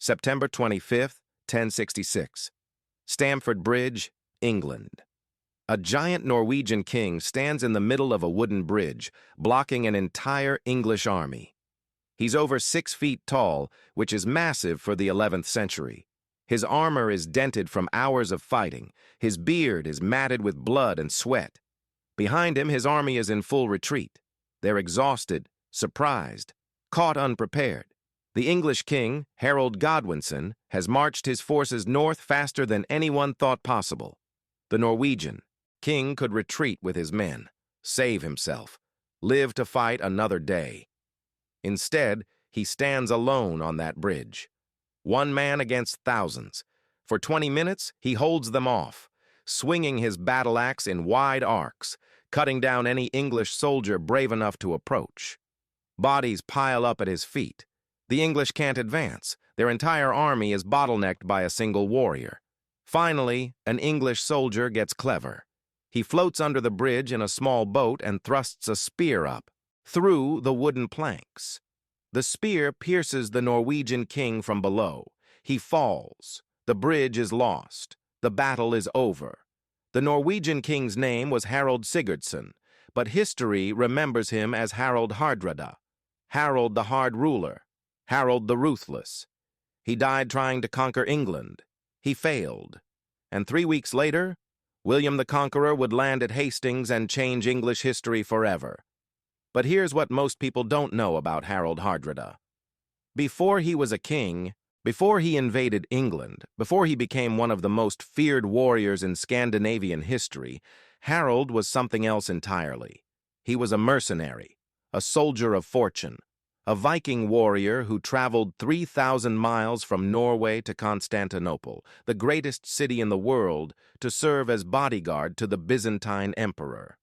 September 25th, 1066. Stamford Bridge, England. A giant Norwegian king stands in the middle of a wooden bridge, blocking an entire English army. He's over 6 feet tall, which is massive for the 11th century. His armor is dented from hours of fighting. His beard is matted with blood and sweat. Behind him, his army is in full retreat. They're exhausted, surprised, caught unprepared. The English king, Harald Godwinson, has marched his forces north faster than anyone thought possible. The Norwegian king could retreat with his men, save himself, live to fight another day. Instead, he stands alone on that bridge. One man against thousands. For 20 minutes, he holds them off, swinging his battle axe in wide arcs, cutting down any English soldier brave enough to approach. Bodies pile up at his feet. The English can't advance. Their entire army is bottlenecked by a single warrior. Finally, an English soldier gets clever. He floats under the bridge in a small boat and thrusts a spear up, through the wooden planks. The spear pierces the Norwegian king from below. He falls. The bridge is lost. The battle is over. The Norwegian king's name was Harald Sigurdsson, but history remembers him as Harald Hardrada, Harald the Hard Ruler, Harald the Ruthless. He died trying to conquer England. He failed. And 3 weeks later, William the Conqueror would land at Hastings and change English history forever. But here's what most people don't know about Harald Hardrada. Before he was a king, before he invaded England, before he became one of the most feared warriors in Scandinavian history, Harald was something else entirely. He was a mercenary, a soldier of fortune, a Viking warrior who traveled 3,000 miles from Norway to Constantinople, the greatest city in the world, to serve as bodyguard to the Byzantine emperor.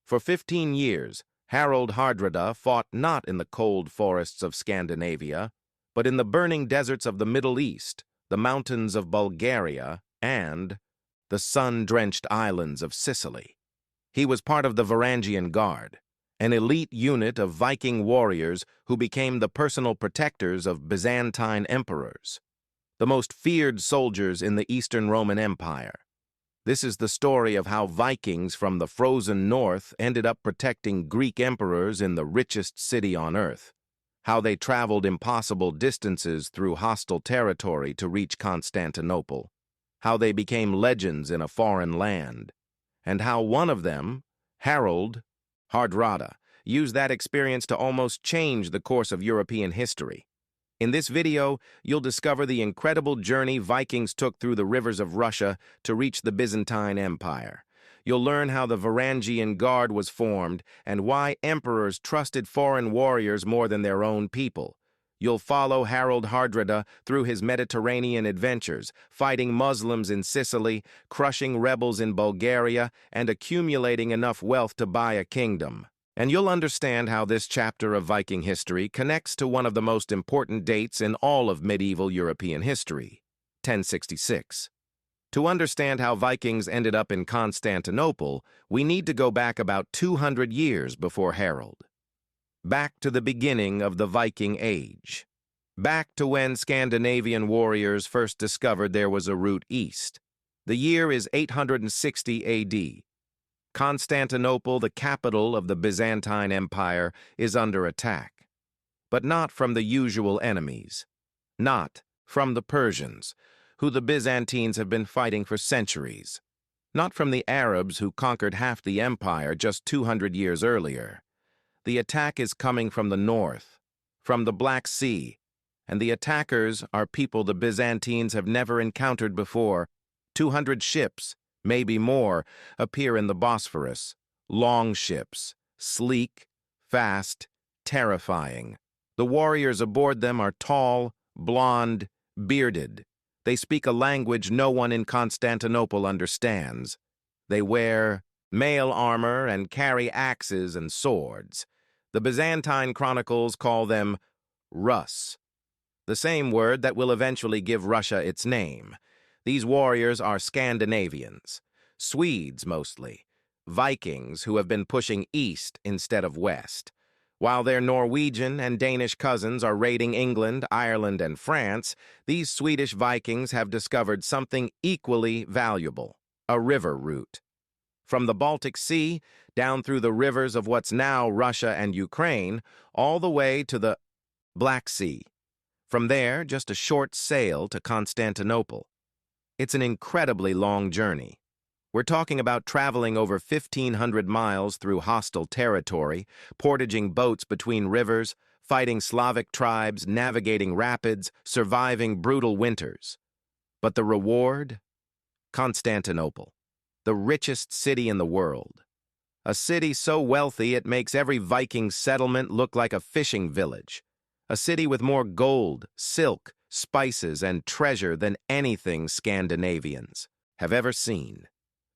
For 15 years, Harald Hardrada fought not in the cold forests of Scandinavia, but in the burning deserts of the Middle East, the mountains of Bulgaria, and the sun-drenched islands of Sicily. He was part of the Varangian Guard, an elite unit of Viking warriors who became the personal protectors of Byzantine emperors, the most feared soldiers in the Eastern Roman Empire. This is the story of how Vikings from the frozen north ended up protecting Greek emperors in the richest city on earth, how they traveled impossible distances through hostile territory to reach Constantinople, how they became legends in a foreign land, and how one of them, Harald Hardrada, used that experience to almost change the course of European history. In this video, you'll discover the incredible journey Vikings took through the rivers of Russia to reach the Byzantine Empire. You'll learn how the Varangian Guard was formed and why emperors trusted foreign warriors more than their own people. You'll follow Harald Hardrada through his Mediterranean adventures, fighting Muslims in Sicily, crushing rebels in Bulgaria, and accumulating enough wealth to buy a kingdom. And you'll understand how this chapter of Viking history connects to one of the most important dates in all of medieval European history, 1066. To understand how Vikings ended up in Constantinople, we need to go back about 200 years before Harald. Back to the beginning of the Viking Age. Back to when Scandinavian warriors first discovered there was a route east. The year is 860 A.D. Constantinople, the capital of the Byzantine Empire, is under attack. But not from the usual enemies. Not from the Persians, who the Byzantines have been fighting for centuries. Not from the Arabs who conquered half the empire just 200 years earlier. The attack is coming from the north, from the Black Sea, and the attackers are people the Byzantines have never encountered before. 200 ships, maybe more, appear in the Bosphorus. Long ships, sleek, fast, terrifying. The warriors aboard them are tall, blonde, bearded. They speak a language no one in Constantinople understands. They wear mail armor and carry axes and swords. The Byzantine chronicles call them Rus, the same word that will eventually give Russia its name. These warriors are Scandinavians, Swedes mostly, Vikings who have been pushing east instead of west. While their Norwegian and Danish cousins are raiding England, Ireland, and France, these Swedish Vikings have discovered something equally valuable: a river route. From the Baltic Sea, down through the rivers of what's now Russia and Ukraine, all the way to the Black Sea. From there, just a short sail to Constantinople. It's an incredibly long journey. We're talking about traveling over 1,500 miles through hostile territory, portaging boats between rivers, fighting Slavic tribes, navigating rapids, surviving brutal winters. But the reward? Constantinople, the richest city in the world. A city so wealthy it makes every Viking settlement look like a fishing village. A city with more gold, silk, spices, and treasure than anything Scandinavians have ever seen.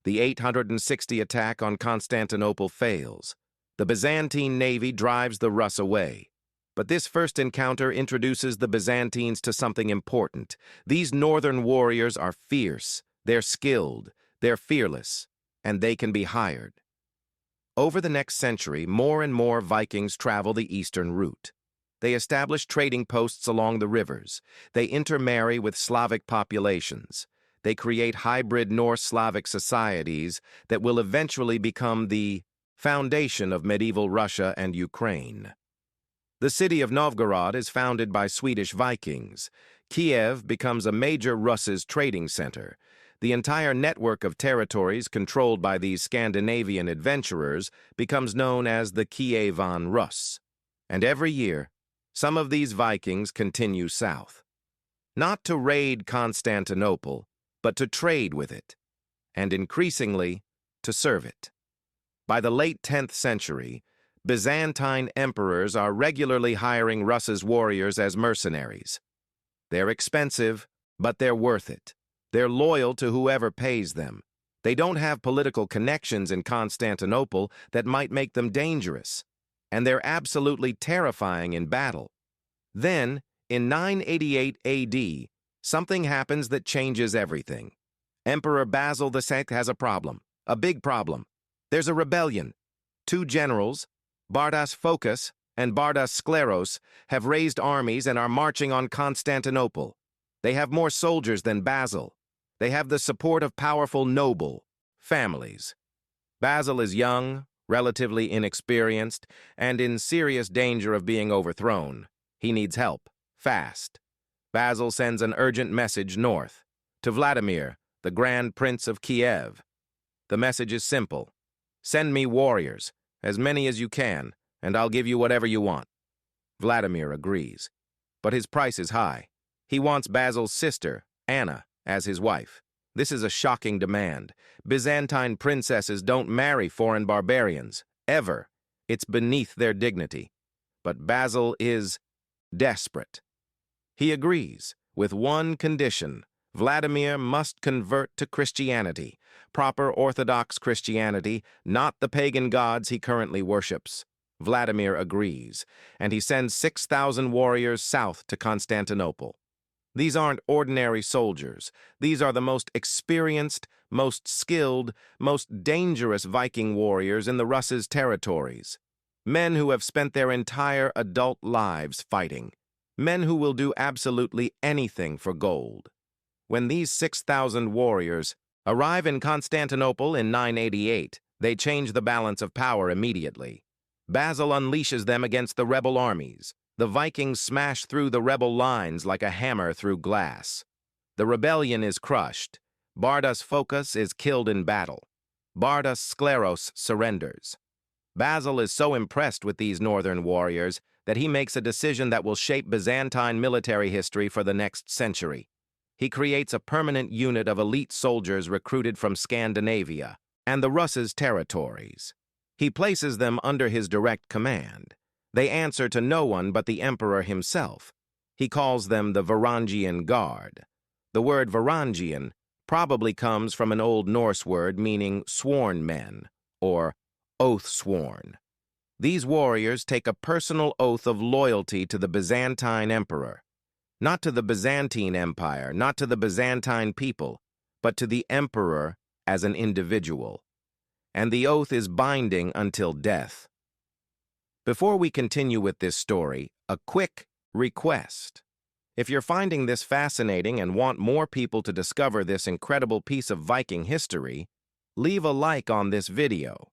The 860 attack on Constantinople fails. The Byzantine navy drives the Rus away. But this first encounter introduces the Byzantines to something important. These northern warriors are fierce, they're skilled, they're fearless, and they can be hired. Over the next century, more and more Vikings travel the eastern route. They establish trading posts along the rivers. They intermarry with Slavic populations. They create hybrid Norse-Slavic societies that will eventually become the foundation of medieval Russia and Ukraine. The city of Novgorod is founded by Swedish Vikings. Kiev becomes a major Russ's trading center. The entire network of territories controlled by these Scandinavian adventurers becomes known as the Kievan Rus. And every year, some of these Vikings continue south. Not to raid Constantinople, but to trade with it, and increasingly, to serve it. By the late 10th century, Byzantine emperors are regularly hiring Russ's warriors as mercenaries. They're expensive, but they're worth it. They're loyal to whoever pays them. They don't have political connections in Constantinople that might make them dangerous, and they're absolutely terrifying in battle. Then, in 988 AD, something happens that changes everything. Emperor Basil II has a problem, a big problem. There's a rebellion. Two generals, Bardas Phocas and Bardas Skleros, have raised armies and are marching on Constantinople. They have more soldiers than Basil. They have the support of powerful noble families. Basil is young, relatively inexperienced, and in serious danger of being overthrown. He needs help, fast. Basil sends an urgent message north, to Vladimir, the Grand Prince of Kiev. The message is simple. Send me warriors, as many as you can, and I'll give you whatever you want. Vladimir agrees, but his price is high. He wants Basil's sister, Anna, as his wife. This is a shocking demand. Byzantine princesses don't marry foreign barbarians, ever. It's beneath their dignity. But Basil is desperate. He agrees, with one condition. Vladimir must convert to Christianity, proper Orthodox Christianity, not the pagan gods he currently worships. Vladimir agrees, and he sends 6,000 warriors south to Constantinople. These aren't ordinary soldiers. These are the most experienced, most skilled, most dangerous Viking warriors in the Russ's territories. Men who have spent their entire adult lives fighting. Men who will do absolutely anything for gold. When these 6,000 warriors arrive in Constantinople in 988, they change the balance of power immediately. Basil unleashes them against the rebel armies. The Vikings smash through the rebel lines like a hammer through glass. The rebellion is crushed. Bardas Phocas is killed in battle. Bardas Skleros surrenders. Basil is so impressed with these northern warriors that he makes a decision that will shape Byzantine military history for the next century. He creates a permanent unit of elite soldiers recruited from Scandinavia and the Russ's territories. He places them under his direct command. They answer to no one but the emperor himself. He calls them the Varangian Guard. The word Varangian probably comes from an Old Norse word meaning sworn men, or oath sworn. These warriors take a personal oath of loyalty to the Byzantine emperor, not to the Byzantine Empire, not to the Byzantine people, but to the emperor as an individual. And the oath is binding until death. Before we continue with this story, a quick request. If you're finding this fascinating and want more people to discover this incredible piece of Viking history, leave a like on this video.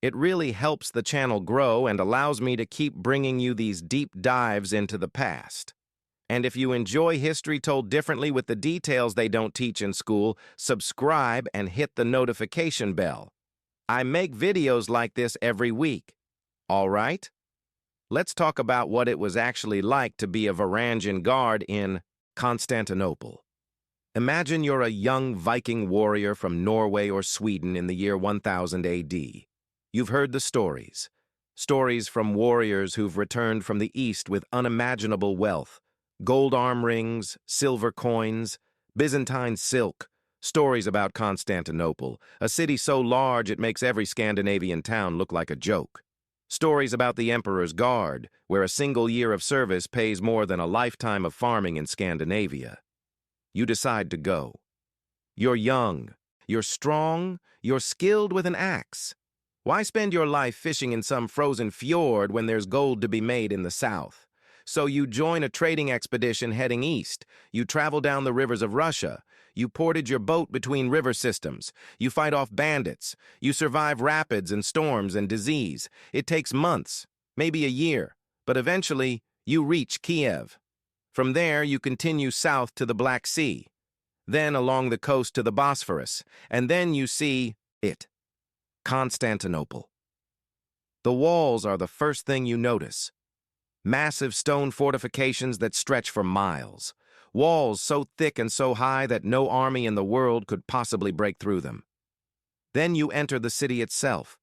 It really helps the channel grow and allows me to keep bringing you these deep dives into the past. And if you enjoy history told differently with the details they don't teach in school, subscribe and hit the notification bell. I make videos like this every week. All right? Let's talk about what it was actually like to be a Varangian Guard in Constantinople. Imagine you're a young Viking warrior from Norway or Sweden in the year 1000 AD. You've heard the stories. Stories from warriors who've returned from the East with unimaginable wealth. Gold arm rings, silver coins, Byzantine silk. Stories about Constantinople, a city so large it makes every Scandinavian town look like a joke. Stories about the Emperor's Guard, where a single year of service pays more than a lifetime of farming in Scandinavia. You decide to go. You're young, you're strong, you're skilled with an axe. Why spend your life fishing in some frozen fjord when there's gold to be made in the south? So you join a trading expedition heading east. You travel down the rivers of Russia. You portage your boat between river systems. You fight off bandits. You survive rapids and storms and disease. It takes months, maybe a year, but eventually you reach Kiev. From there, you continue south to the Black Sea, then along the coast to the Bosphorus, and then you see it, Constantinople. The walls are the first thing you notice. Massive stone fortifications that stretch for miles. Walls so thick and so high that no army in the world could possibly break through them. Then you enter the city itself,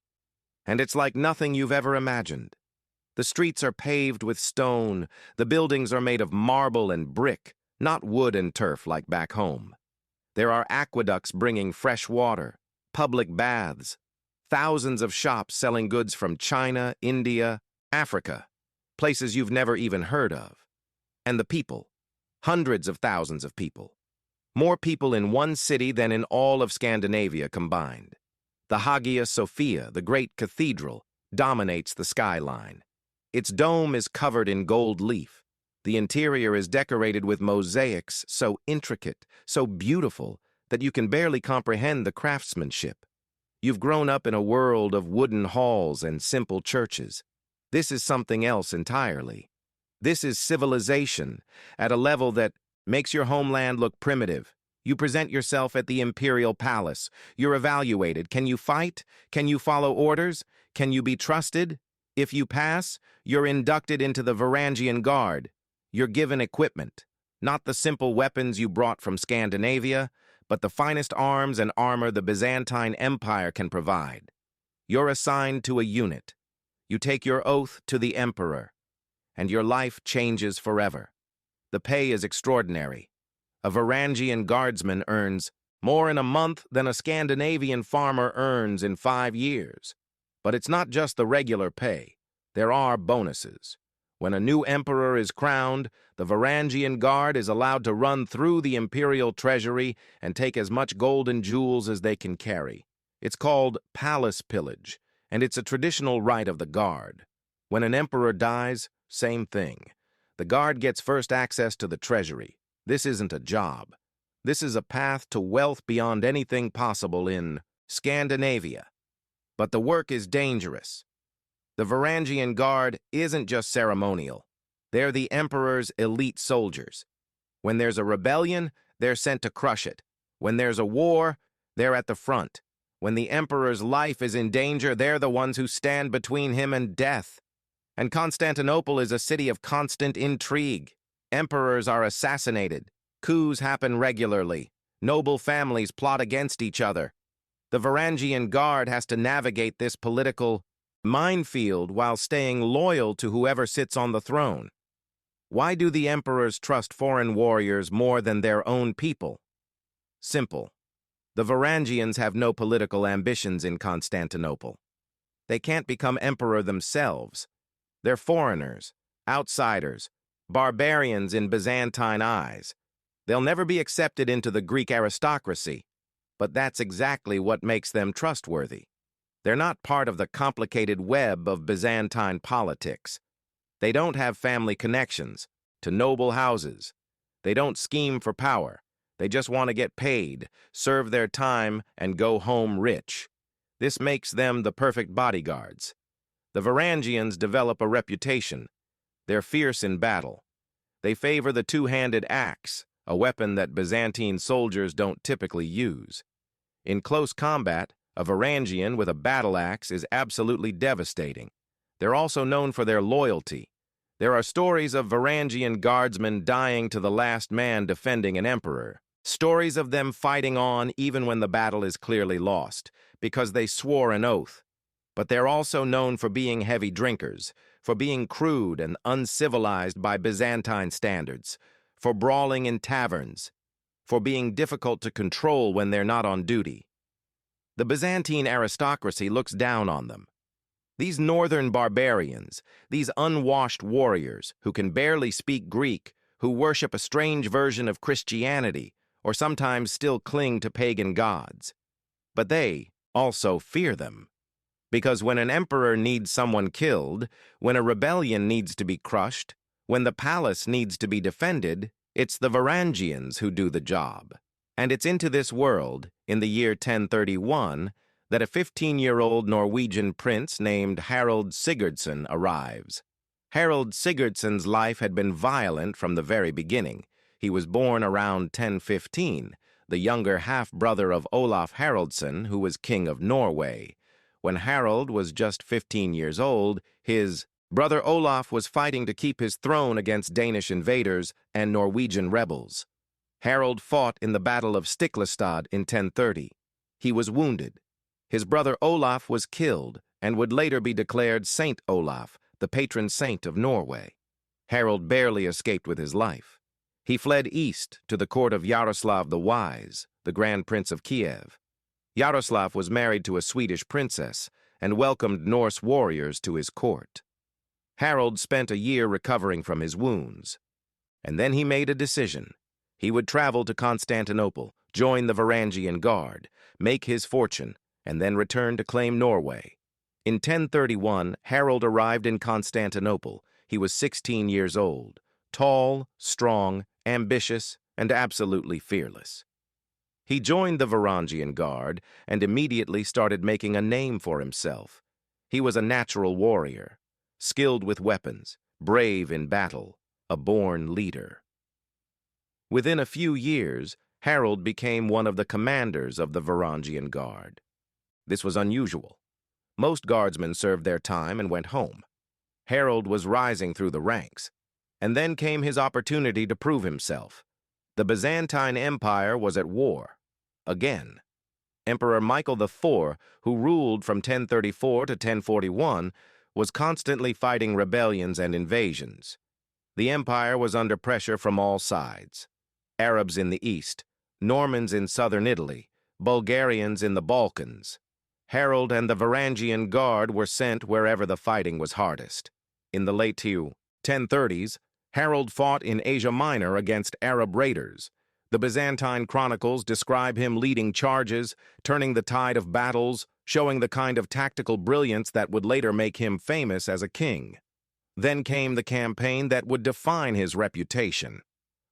and it's like nothing you've ever imagined. The streets are paved with stone, the buildings are made of marble and brick, not wood and turf like back home. There are aqueducts bringing fresh water, public baths, thousands of shops selling goods from China, India, Africa, places you've never even heard of. And the people. Hundreds of thousands of people. More people in one city than in all of Scandinavia combined. The Hagia Sophia, the great cathedral, dominates the skyline. Its dome is covered in gold leaf. The interior is decorated with mosaics so intricate, so beautiful, that you can barely comprehend the craftsmanship. You've grown up in a world of wooden halls and simple churches. This is something else entirely. This is civilization, at a level that makes your homeland look primitive. You present yourself at the imperial palace. You're evaluated. Can you fight? Can you follow orders? Can you be trusted? If you pass, you're inducted into the Varangian Guard. You're given equipment, not the simple weapons you brought from Scandinavia, but the finest arms and armor the Byzantine Empire can provide. You're assigned to a unit. You take your oath to the Emperor, and your life changes forever. The pay is extraordinary. A Varangian guardsman earns more in a month than a Scandinavian farmer earns in 5 years. But it's not just the regular pay. There are bonuses. When a new emperor is crowned, the Varangian Guard is allowed to run through the imperial treasury and take as much gold and jewels as they can carry. It's called palace pillage, and it's a traditional right of the Guard. When an emperor dies, same thing. The Guard gets first access to the treasury. This isn't a job. This is a path to wealth beyond anything possible in Scandinavia. But the work is dangerous. The Varangian Guard isn't just ceremonial. They're the Emperor's elite soldiers. When there's a rebellion, they're sent to crush it. When there's a war, they're at the front. When the Emperor's life is in danger, they're the ones who stand between him and death. And Constantinople is a city of constant intrigue. Emperors are assassinated. Coups happen regularly. Noble families plot against each other. The Varangian Guard has to navigate this political minefield while staying loyal to whoever sits on the throne. Why do the emperors trust foreign warriors more than their own people? Simple. The Varangians have no political ambitions in Constantinople. They can't become emperor themselves. They're foreigners, outsiders, barbarians in Byzantine eyes. They'll never be accepted into the Greek aristocracy, but that's exactly what makes them trustworthy. They're not part of the complicated web of Byzantine politics. They don't have family connections to noble houses. They don't scheme for power. They just want to get paid, serve their time, and go home rich. This makes them the perfect bodyguards. The Varangians develop a reputation. They're fierce in battle. They favor the two-handed axe, a weapon that Byzantine soldiers don't typically use. In close combat, a Varangian with a battle axe is absolutely devastating. They're also known for their loyalty. There are stories of Varangian guardsmen dying to the last man defending an emperor. Stories of them fighting on even when the battle is clearly lost, because they swore an oath. But they're also known for being heavy drinkers, for being crude and uncivilized by Byzantine standards, for brawling in taverns, for being difficult to control when they're not on duty. The Byzantine aristocracy looks down on them. These northern barbarians, these unwashed warriors who can barely speak Greek, who worship a strange version of Christianity, or sometimes still cling to pagan gods. But they also fear them. Because when an emperor needs someone killed, when a rebellion needs to be crushed, when the palace needs to be defended, it's the Varangians who do the job. And it's into this world, in the year 1031, that a 15-year-old Norwegian prince named Harald Sigurdsson arrives. Harald Sigurdsson's life had been violent from the very beginning. He was born around 1015, the younger half-brother of Olaf Haraldsson, who was king of Norway. When Harald was just 15 years old, his brother Olaf was fighting to keep his throne against Danish invaders and Norwegian rebels. Harald fought in the Battle of Stiklestad in 1030. He was wounded. His brother Olaf was killed and would later be declared Saint Olaf, the patron saint of Norway. Harald barely escaped with his life. He fled east to the court of Yaroslav the Wise, the Grand Prince of Kiev. Yaroslav was married to a Swedish princess and welcomed Norse warriors to his court. Harald spent a year recovering from his wounds. And then he made a decision. He would travel to Constantinople, join the Varangian Guard, make his fortune, and then return to claim Norway. In 1031, Harald arrived in Constantinople. He was 16 years old, tall, strong, ambitious, and absolutely fearless. He joined the Varangian Guard and immediately started making a name for himself. He was a natural warrior, skilled with weapons, brave in battle, a born leader. Within a few years, Harald became one of the commanders of the Varangian Guard. This was unusual. Most guardsmen served their time and went home. Harald was rising through the ranks. And then came his opportunity to prove himself. The Byzantine Empire was at war. Again. Emperor Michael IV, who ruled from 1034 to 1041, was constantly fighting rebellions and invasions. The empire was under pressure from all sides. Arabs in the east, Normans in southern Italy, Bulgarians in the Balkans. Harald and the Varangian Guard were sent wherever the fighting was hardest. In the late 1030s, Harald fought in Asia Minor against Arab raiders. The Byzantine chronicles describe him leading charges, turning the tide of battles, showing the kind of tactical brilliance that would later make him famous as a king. Then came the campaign that would define his reputation: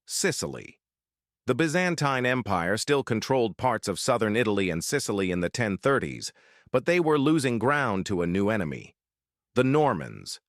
Sicily. The Byzantine Empire still controlled parts of southern Italy and Sicily in the 1030s, but they were losing ground to a new enemy: the Normans.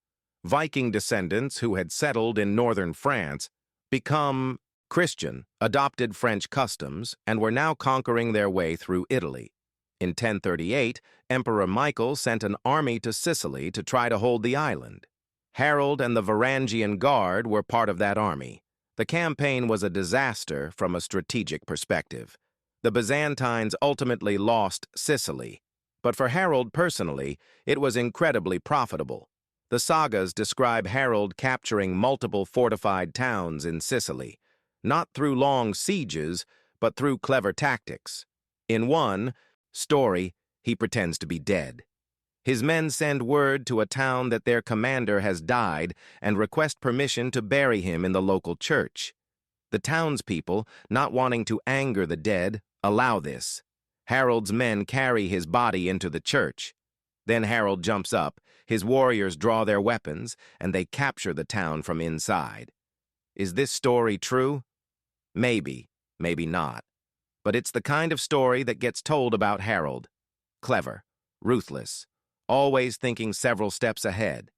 Viking descendants who had settled in northern France, become Christian, adopted French customs, and were now conquering their way through Italy. In 1038, Emperor Michael sent an army to Sicily to try to hold the island. Harald and the Varangian Guard were part of that army. The campaign was a disaster from a strategic perspective. The Byzantines ultimately lost Sicily, but for Harald personally, it was incredibly profitable. The sagas describe Harald capturing multiple fortified towns in Sicily, not through long sieges, but through clever tactics. In one story, he pretends to be dead. His men send word to a town that their commander has died and request permission to bury him in the local church. The townspeople, not wanting to anger the dead, allow this. Harald's men carry his body into the church. Then Harald jumps up, his warriors draw their weapons, and they capture the town from inside. Is this story true? Maybe, maybe not. But it's the kind of story that gets told about Harald. Clever, ruthless, always thinking several steps ahead.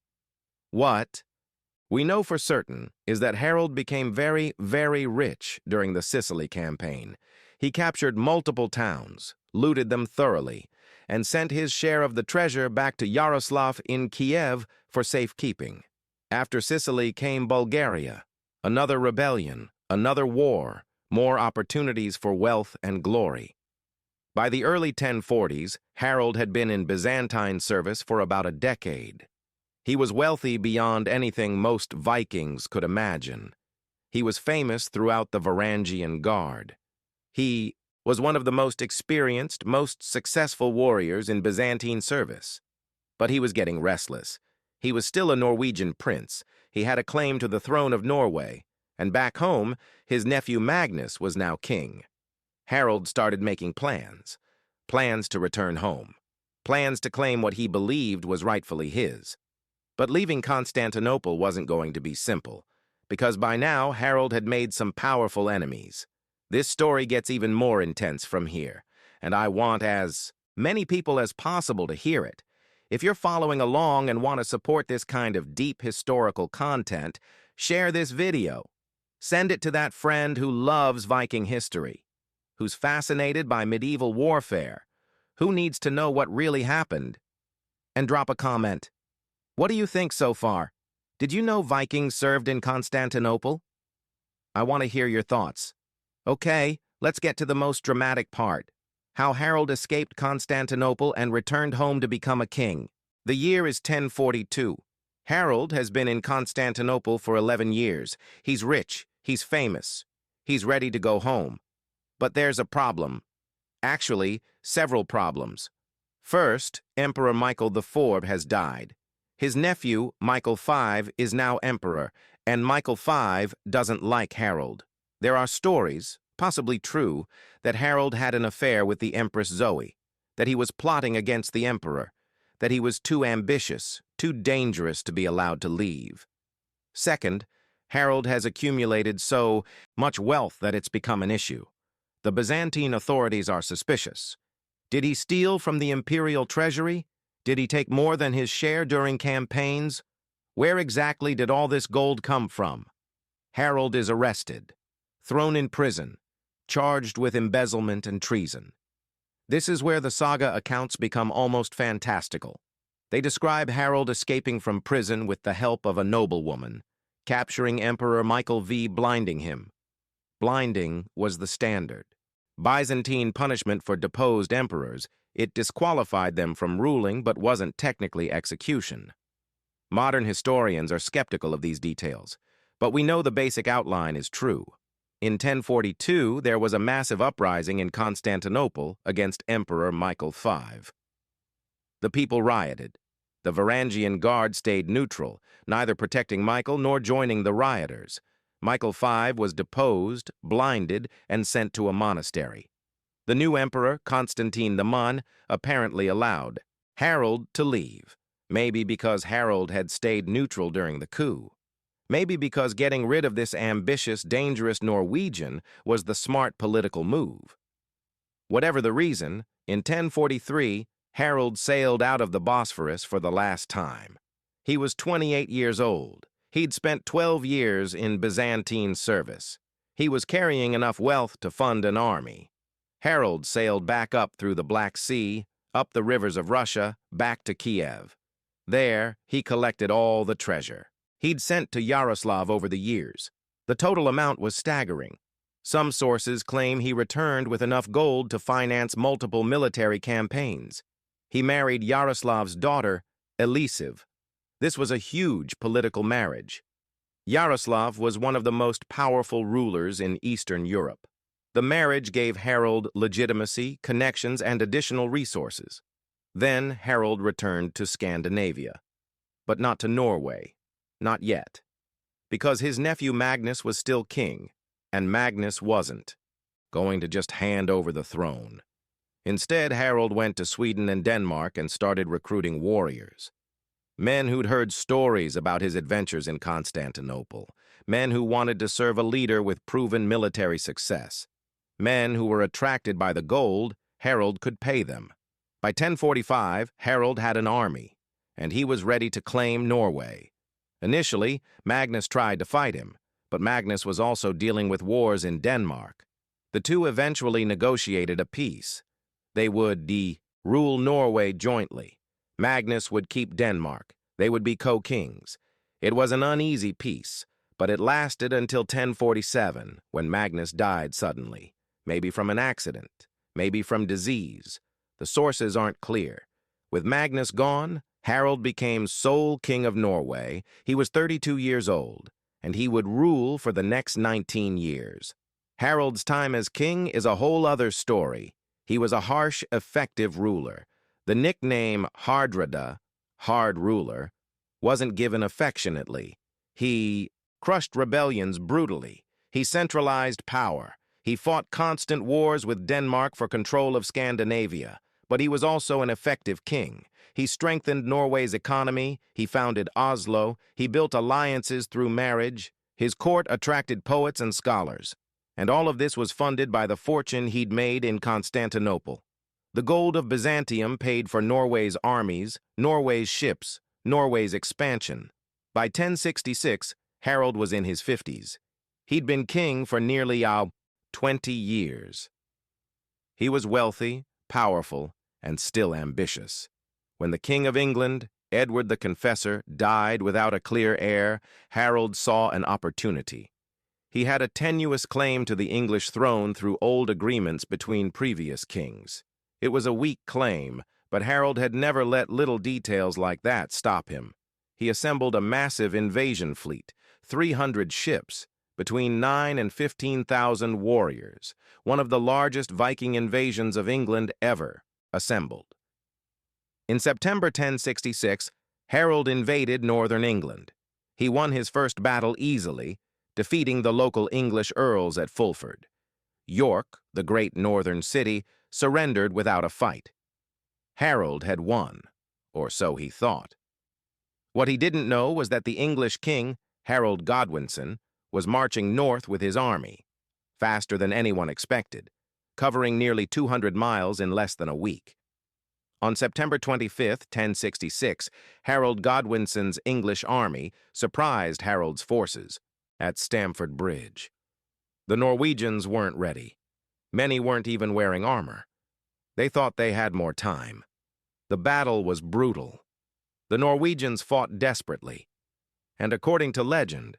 What we know for certain is that Harald became very, very rich during the Sicily campaign. He captured multiple towns, looted them thoroughly, and sent his share of the treasure back to Yaroslav in Kiev for safekeeping. After Sicily came Bulgaria, another rebellion, another war, more opportunities for wealth and glory. By the early 1040s, Harald had been in Byzantine service for about a decade. He was wealthy beyond anything most Vikings could imagine. He was famous throughout the Varangian Guard. He was one of the most experienced, most successful warriors in Byzantine service. But he was getting restless. He was still a Norwegian prince. He had a claim to the throne of Norway, and back home, his nephew Magnus was now king. Harald started making plans. Plans to return home. Plans to claim what he believed was rightfully his. But leaving Constantinople wasn't going to be simple, because by now Harald had made some powerful enemies. This story gets even more intense from here, and I want as many people as possible to hear it. If you're following along and want to support this kind of deep historical content, share this video. Send it to that friend who loves Viking history, who's fascinated by medieval warfare, who needs to know what really happened. And drop a comment. What do you think so far? Did you know Vikings served in Constantinople? I want to hear your thoughts. Okay, let's get to the most dramatic part. How Harald escaped Constantinople and returned home to become a king. The year is 1042. Harald has been in Constantinople for 11 years. He's rich, he's famous, he's ready to go home. But there's a problem. Actually, several problems. First, Emperor Michael IV has died. His nephew, Michael V, is now emperor, and Michael V doesn't like Harald. There are stories, possibly true, that Harald had an affair with the Empress Zoe, that he was plotting against the emperor, that he was too ambitious, too dangerous to be allowed to leave. Second, Harald has accumulated so much wealth that it's become an issue. The Byzantine authorities are suspicious. Did he steal from the imperial treasury? Did he take more than his share during campaigns? Where exactly did all this gold come from? Harald is arrested, thrown in prison, charged with embezzlement and treason. This is where the saga accounts become almost fantastical. They describe Harald escaping from prison with the help of a noblewoman, capturing Emperor Michael V, blinding him. Blinding was the standard. Byzantine punishment for deposed emperors. It disqualified them from ruling but wasn't technically execution. Modern historians are skeptical of these details, but we know the basic outline is true. In 1042, there was a massive uprising in Constantinople against Emperor Michael V. The people rioted. The Varangian Guard stayed neutral, neither protecting Michael nor joining the rioters. Michael V was deposed, blinded, and sent to a monastery. The new emperor, Constantine I, apparently allowed Harald to leave, maybe because Harald had stayed neutral during the coup. Maybe because getting rid of this ambitious, dangerous Norwegian was the smart political move. Whatever the reason, in 1043, Harald sailed out of the Bosphorus for the last time. He was 28 years old. He'd spent 12 years in Byzantine service. He was carrying enough wealth to fund an army. Harald sailed back up through the Black Sea, up the rivers of Russia, back to Kiev. There, he collected all the treasure he'd sent to Yaroslav over the years. The total amount was staggering. Some sources claim he returned with enough gold to finance multiple military campaigns. He married Yaroslav's daughter, Elisiv. This was a huge political marriage. Yaroslav was one of the most powerful rulers in Eastern Europe. The marriage gave Harald legitimacy, connections, and additional resources. Then Harald returned to Scandinavia. But not to Norway. Not yet. Because his nephew Magnus was still king, and Magnus wasn't going to just hand over the throne. Instead, Harald went to Sweden and Denmark and started recruiting warriors. Men who'd heard stories about his adventures in Constantinople. Men who wanted to serve a leader with proven military success. Men who were attracted by the gold Harald could pay them. By 1045, Harald had an army, and he was ready to claim Norway. Initially, Magnus tried to fight him, but Magnus was also dealing with wars in Denmark. The two eventually negotiated a peace. They would rule Norway jointly. Magnus would keep Denmark. They would be co-kings. It was an uneasy peace, but it lasted until 1047, when Magnus died suddenly. Maybe from an accident, maybe from disease. The sources aren't clear. With Magnus gone, Harald became sole king of Norway. He was 32 years old, and he would rule for the next 19 years. Harald's time as king is a whole other story. He was a harsh, effective ruler. The nickname Hardrada, hard ruler, wasn't given affectionately. He crushed rebellions brutally. He centralized power. He fought constant wars with Denmark for control of Scandinavia, but he was also an effective king. He strengthened Norway's economy. He founded Oslo. He built alliances through marriage. His court attracted poets and scholars. And all of this was funded by the fortune he'd made in Constantinople. The gold of Byzantium paid for Norway's armies, Norway's ships, Norway's expansion. By 1066, Harald was in his 50s. He'd been king for nearly 20 years. He was wealthy, powerful, and still ambitious. When the King of England, Edward the Confessor, died without a clear heir, Harald saw an opportunity. He had a tenuous claim to the English throne through old agreements between previous kings. It was a weak claim, but Harald had never let little details like that stop him. He assembled a massive invasion fleet, 300 ships, between 9,000 and 15,000 warriors, one of the largest Viking invasions of England ever assembled. In September 1066, Harald invaded northern England. He won his first battle easily, defeating the local English earls at Fulford. York, the great northern city, surrendered without a fight. Harald had won, or so he thought. What he didn't know was that the English king, Harald Godwinson, was marching north with his army, faster than anyone expected, covering nearly 200 miles in less than a week. On September 25, 1066, Harald Godwinson's English army surprised Harald's forces at Stamford Bridge. The Norwegians weren't ready. Many weren't even wearing armor. They thought they had more time. The battle was brutal. The Norwegians fought desperately. And according to legend,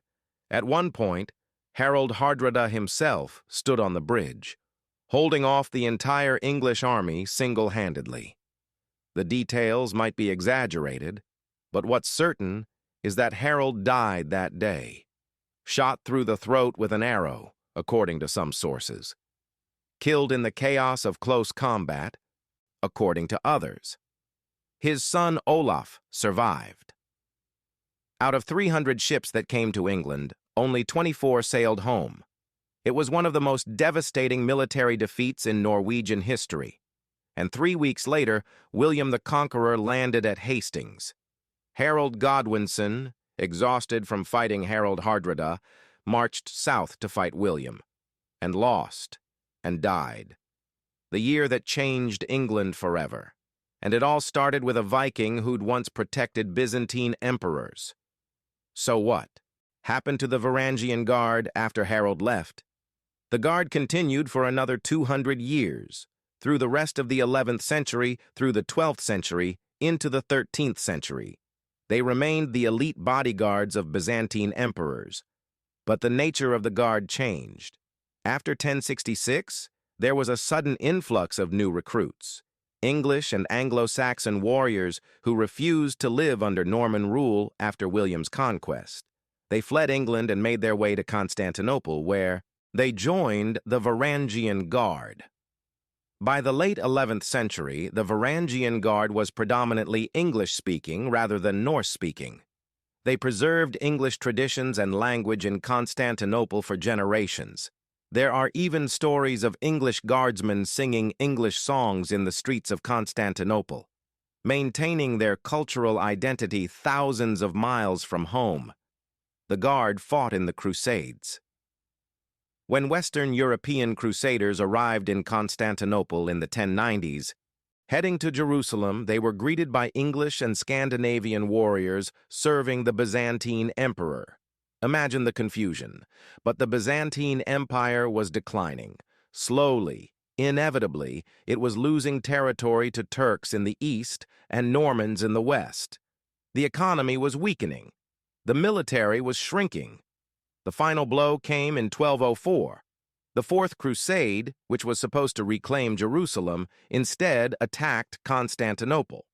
at one point, Harald Hardrada himself stood on the bridge, holding off the entire English army single-handedly. The details might be exaggerated, but what's certain is that Harald died that day, shot through the throat with an arrow, according to some sources, killed in the chaos of close combat, according to others. His son Olaf survived. Out of 300 ships that came to England, only 24 sailed home. It was one of the most devastating military defeats in Norwegian history. And 3 weeks later, William the Conqueror landed at Hastings. Harald Godwinson, exhausted from fighting Harald Hardrada, marched south to fight William, and lost, and died. The year that changed England forever. And it all started with a Viking who'd once protected Byzantine emperors. So what happened to the Varangian Guard after Harald left? The Guard continued for another 200 years, through the rest of the 11th century, through the 12th century, into the 13th century. They remained the elite bodyguards of Byzantine emperors. But the nature of the Guard changed. After 1066, there was a sudden influx of new recruits, English and Anglo-Saxon warriors who refused to live under Norman rule after William's conquest. They fled England and made their way to Constantinople, where they joined the Varangian Guard. By the late 11th century, the Varangian Guard was predominantly English-speaking rather than Norse-speaking. They preserved English traditions and language in Constantinople for generations. There are even stories of English guardsmen singing English songs in the streets of Constantinople, maintaining their cultural identity thousands of miles from home. The Guard fought in the Crusades. When Western European crusaders arrived in Constantinople in the 1090s, heading to Jerusalem, they were greeted by English and Scandinavian warriors serving the Byzantine emperor. Imagine the confusion. But the Byzantine Empire was declining. Slowly, inevitably, it was losing territory to Turks in the east and Normans in the west. The economy was weakening. The military was shrinking. The final blow came in 1204. The Fourth Crusade, which was supposed to reclaim Jerusalem, instead attacked Constantinople.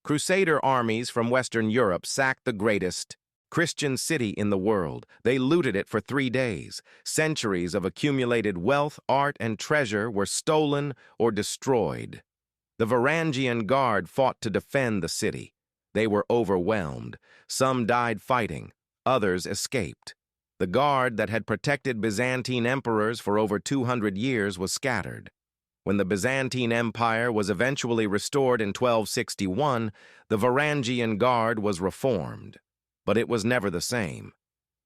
Crusader armies from Western Europe sacked the greatest Christian city in the world. They looted it for 3 days. Centuries of accumulated wealth, art, and treasure were stolen or destroyed. The Varangian Guard fought to defend the city. They were overwhelmed. Some died fighting. Others escaped. The guard that had protected Byzantine emperors for over 200 years was scattered. When the Byzantine Empire was eventually restored in 1261, the Varangian Guard was reformed. But it was never the same.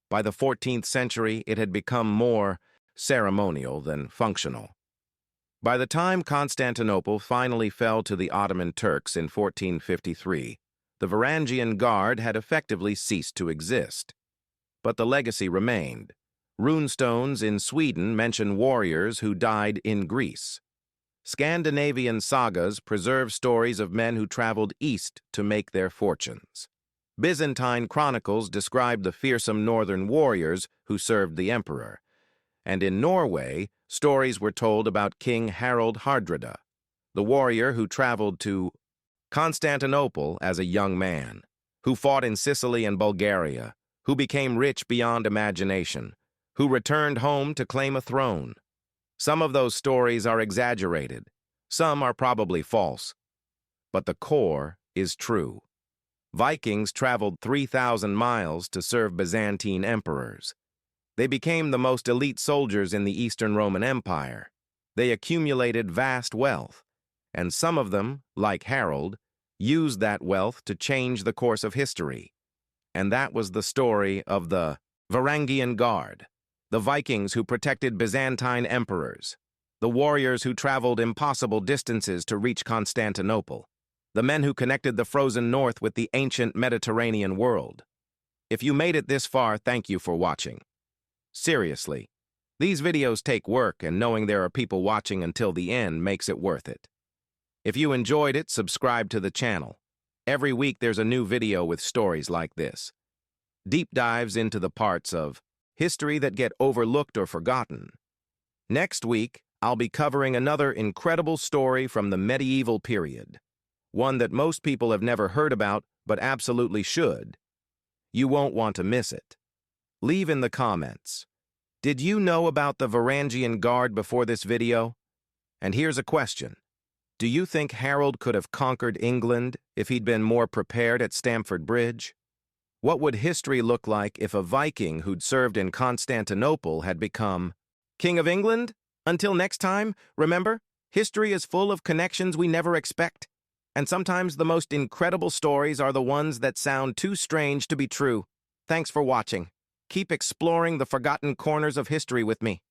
By the 14th century, it had become more ceremonial than functional. By the time Constantinople finally fell to the Ottoman Turks in 1453, the Varangian Guard had effectively ceased to exist. But the legacy remained. Runestones in Sweden mention warriors who died in Greece. Scandinavian sagas preserve stories of men who traveled east to make their fortunes. Byzantine chronicles describe the fearsome northern warriors who served the emperor. And in Norway, stories were told about King Harald Hardrada, the warrior who traveled to Constantinople as a young man, who fought in Sicily and Bulgaria, who became rich beyond imagination, who returned home to claim a throne. Some of those stories are exaggerated. Some are probably false. But the core is true. Vikings traveled 3,000 miles to serve Byzantine emperors. They became the most elite soldiers in the Eastern Roman Empire. They accumulated vast wealth, and some of them, like Harald, used that wealth to change the course of history. And that was the story of the Varangian Guard, the Vikings who protected Byzantine emperors, the warriors who traveled impossible distances to reach Constantinople, the men who connected the frozen north with the ancient Mediterranean world. If you made it this far, thank you for watching. Seriously, these videos take work, and knowing there are people watching until the end makes it worth it. If you enjoyed it, subscribe to the channel. Every week there's a new video with stories like this. Deep dives into the parts of history that get overlooked or forgotten. Next week, I'll be covering another incredible story from the medieval period. One that most people have never heard about, but absolutely should. You won't want to miss it. Leave in the comments. Did you know about the Varangian Guard before this video? And here's a question. Do you think Harald could have conquered England if he'd been more prepared at Stamford Bridge? What would history look like if a Viking who'd served in Constantinople had become King of England? Until next time, remember, history is full of connections we never expect. And sometimes the most incredible stories are the ones that sound too strange to be true. Thanks for watching. Keep exploring the forgotten corners of history with me.